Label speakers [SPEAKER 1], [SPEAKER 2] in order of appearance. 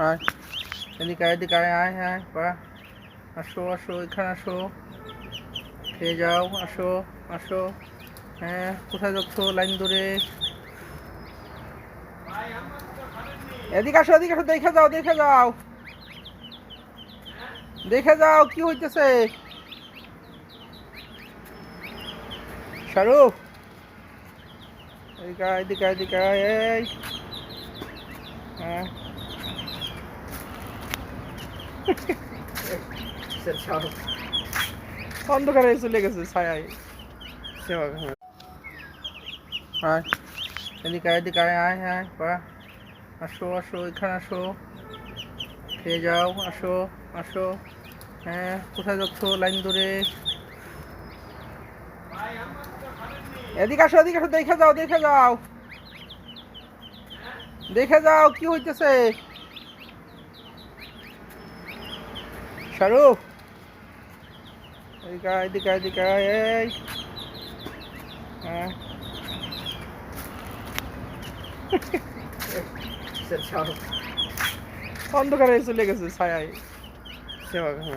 [SPEAKER 1] আয় এদিকে আয়, এদিকে আয়, আয় আয় বা আসো আসো, এখানে আসো, খেয়ে যাও, আসো আসো। হ্যাঁ, কোথায় যাচ্ছ লাইন ধরে? এদিকে আসো, এদিকে আসো, দেখে যাও, দেখে যাও, দেখে যাও কি হইতেছে। শাহরুখ এদিকে আয়, এদিকে আয়, এদিকে আয়, এই হ্যাঁ। অন্ধকারে চলে গেছে ছায়ায়। আয় এদিকে আয়, এদিকে আয়, আয় আয় বা আসো আসো, এখানে আসো, খেয়ে যাও, আসো আসো। হ্যাঁ, কোথায় যাচ্ছ লাইন ধরে? এদিকে আসো, এদিকে আসো, দেখে যাও, দেখে যাও, দেখে যাও কি হইতেছে। শাহরুখ এদিকে আয়, এদিকে আয়, এদিকে আয়, এই হ্যাঁ। অন্ধকারে চলে গেছে ছায়ায়।